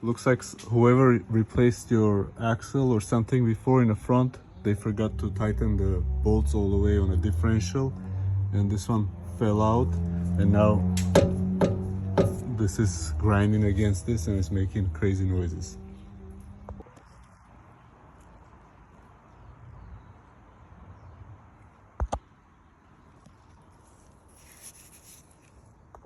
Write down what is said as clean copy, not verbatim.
Looks like whoever replaced your axle or something before in the front, they forgot to tighten the bolts all the way on a differential, and this one fell out, and now this is grinding against this and it's making crazy noises.